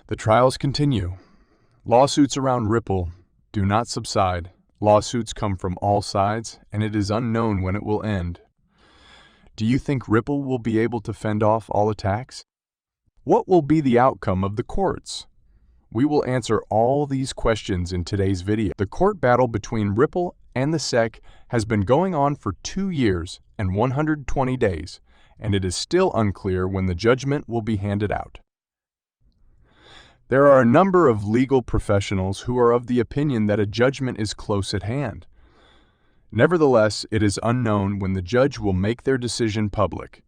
The trials continue. Lawsuits around Ripple do not subside. Lawsuits come from all sides, and it is unknown when it will end. Do you think Ripple will be able to fend off all attacks? What will be the outcome of the courts? We will answer all these questions in today's video. The court battle between Ripple and the SEC has been going on for 2 years and 120 days, and it is still unclear when the judgment will be handed out. There are a number of legal professionals who are of the opinion that a judgment is close at hand. Nevertheless, it is unknown when the judge will make their decision public.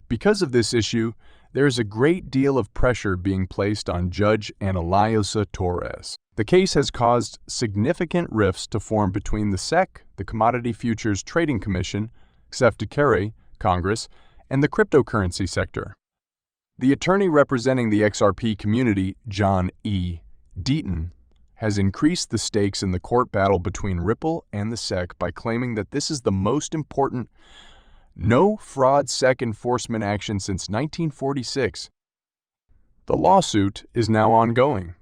Because of this issue, there is a great deal of pressure being placed on Judge Analisa Torres. The case has caused significant rifts to form between the SEC, the Commodity Futures Trading Commission, CFTC, Congress, and the cryptocurrency sector. The attorney representing the XRP community, John E. Deaton, has increased the stakes in the court battle between Ripple and the SEC by claiming that this is the most important no-fraud SEC enforcement action since 1946. The lawsuit is now ongoing.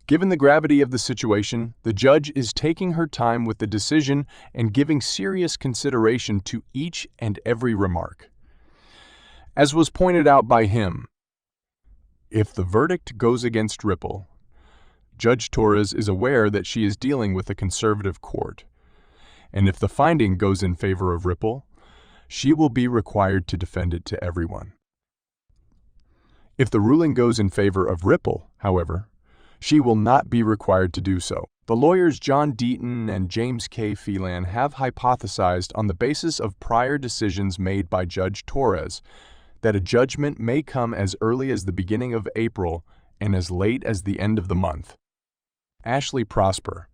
Given the gravity of the situation, the judge is taking her time with the decision and giving serious consideration to each and every remark. As was pointed out by him, if the verdict goes against Ripple, Judge Torres is aware that she is dealing with a conservative court, and if the finding goes in favor of Ripple, she will be required to defend it to everyone. If the ruling goes in favor of Ripple, however, she will not be required to do so. The lawyers John Deaton and James K. Phelan have hypothesized on the basis of prior decisions made by Judge Torres that a judgment may come as early as the beginning of April and as late as the end of the month. Ashley Prosper,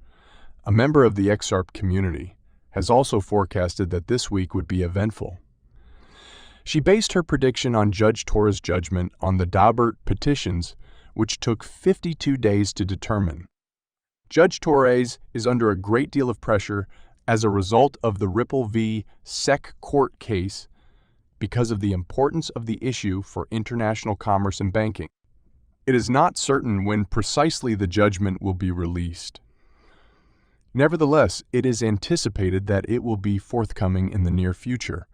a member of the XRP community, has also forecasted that this week would be eventful. She based her prediction on Judge Torres' judgment on the Daubert petitions, which took 52 days to determine. Judge Torres is under a great deal of pressure as a result of the Ripple v. SEC court case because of the importance of the issue for international commerce and banking. It is not certain when precisely the judgment will be released. Nevertheless, it is anticipated that it will be forthcoming in the near future.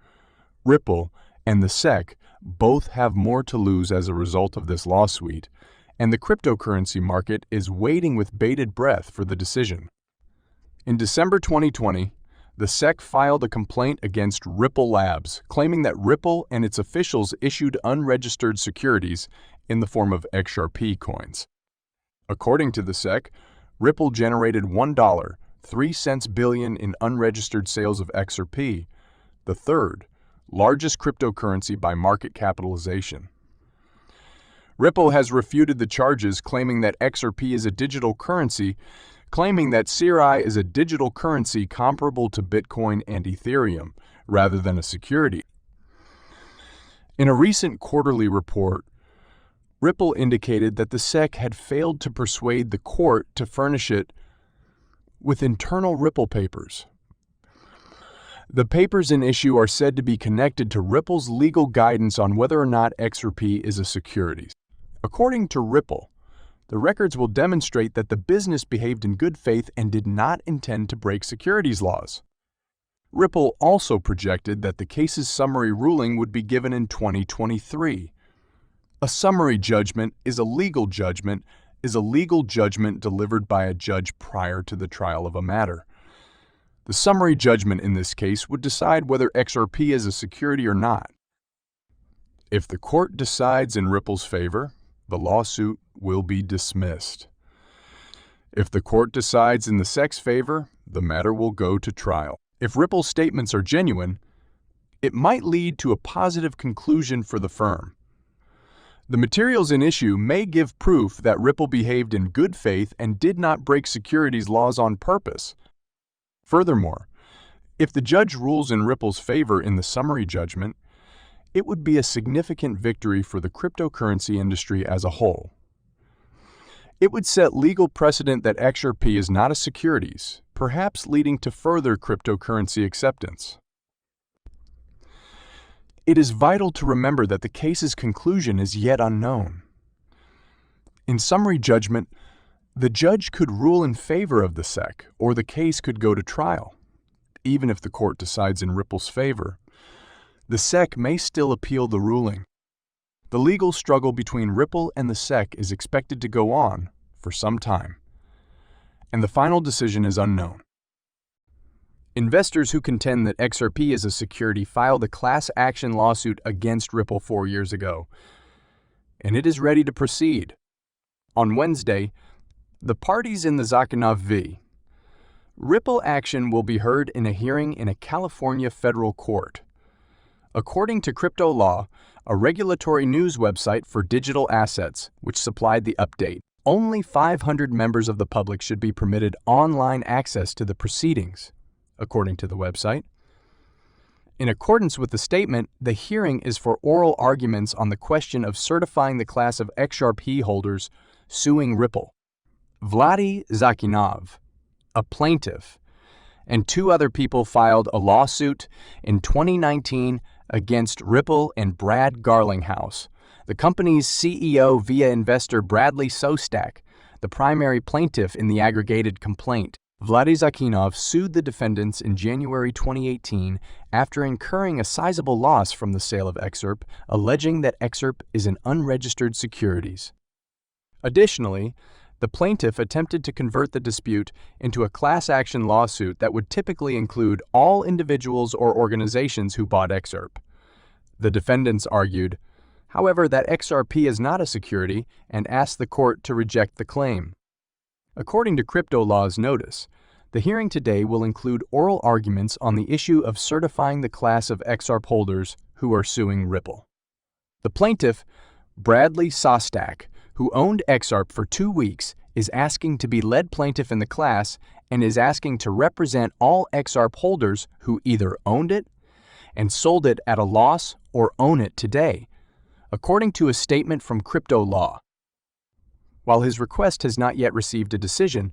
Ripple and the SEC both have more to lose as a result of this lawsuit, and the cryptocurrency market is waiting with bated breath for the decision. In December 2020, the SEC filed a complaint against Ripple Labs, claiming that Ripple and its officials issued unregistered securities in the form of XRP coins. According to the SEC, Ripple generated $1.03 billion in unregistered sales of XRP, the third largest cryptocurrency by market capitalization. Ripple has refuted the charges, claiming that XRP is a digital currency, claiming that CRI is a digital currency comparable to Bitcoin and Ethereum, rather than a security. In a recent quarterly report, Ripple indicated that the SEC had failed to persuade the court to furnish it with internal Ripple papers. The papers in issue are said to be connected to Ripple's legal guidance on whether or not XRP is a security. According to Ripple, the records will demonstrate that the business behaved in good faith and did not intend to break securities laws. Ripple also projected that the case's summary ruling would be given in 2023. A summary judgment is a legal judgment delivered by a judge prior to the trial of a matter. The summary judgment in this case would decide whether XRP is a security or not. If the court decides in Ripple's favor, the lawsuit will be dismissed. If the court decides in the SEC's favor, the matter will go to trial. If Ripple's statements are genuine, it might lead to a positive conclusion for the firm. The materials in issue may give proof that Ripple behaved in good faith and did not break securities laws on purpose. Furthermore, if the judge rules in Ripple's favor in the summary judgment, it would be a significant victory for the cryptocurrency industry as a whole. It would set legal precedent that XRP is not a securities, perhaps leading to further cryptocurrency acceptance. It is vital to remember that the case's conclusion is yet unknown. In summary judgment, the judge could rule in favor of the SEC, or the case could go to trial. Even if the court decides in Ripple's favor, the SEC may still appeal the ruling. The legal struggle between Ripple and the SEC is expected to go on for some time, and the final decision is unknown. Investors who contend that XRP is a security filed a class action lawsuit against Ripple 4 years ago, and it is ready to proceed. On Wednesday, the parties in the Zakinov v. Ripple action will be heard in a hearing in a California federal court. According to Crypto Law, a regulatory news website for digital assets, which supplied the update, only 500 members of the public should be permitted online access to the proceedings, according to the website. In accordance with the statement, the hearing is for oral arguments on the question of certifying the class of XRP holders suing Ripple. Vladimir Zakinov, a plaintiff, and 2 other people filed a lawsuit in 2019 against Ripple and Brad Garlinghouse, the company's CEO via investor Bradley Sostak, the primary plaintiff in the aggregated complaint. Vladimir Zakinov sued the defendants in January 2018 after incurring a sizable loss from the sale of XRP, alleging that XRP is an unregistered securities. Additionally, the plaintiff attempted to convert the dispute into a class action lawsuit that would typically include all individuals or organizations who bought XRP. The defendants argued, however, that XRP is not a security and asked the court to reject the claim. According to Crypto Law's notice, the hearing today will include oral arguments on the issue of certifying the class of XRP holders who are suing Ripple. The plaintiff, Bradley Sostak, who owned XRP for 2 weeks, is asking to be lead plaintiff in the class and is asking to represent all XRP holders who either owned it and sold it at a loss or own it today, according to a statement from Crypto Law. While his request has not yet received a decision,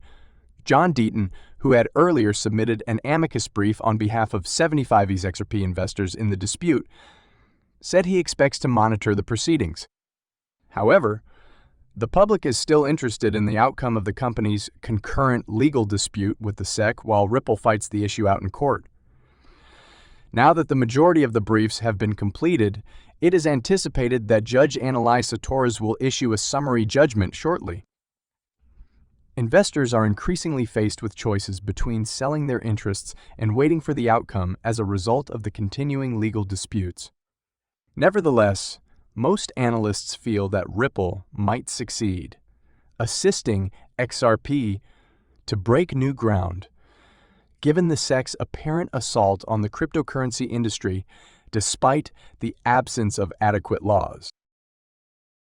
John Deaton, who had earlier submitted an amicus brief on behalf of 75 XRP investors in the dispute, said he expects to monitor the proceedings. However, the public is still interested in the outcome of the company's concurrent legal dispute with the SEC while Ripple fights the issue out in court. Now that the majority of the briefs have been completed, it is anticipated that Judge Analyse Torres will issue a summary judgment shortly. Investors are increasingly faced with choices between selling their interests and waiting for the outcome as a result of the continuing legal disputes. Nevertheless, most analysts feel that Ripple might succeed, assisting XRP to break new ground, given the SEC's apparent assault on the cryptocurrency industry despite the absence of adequate laws.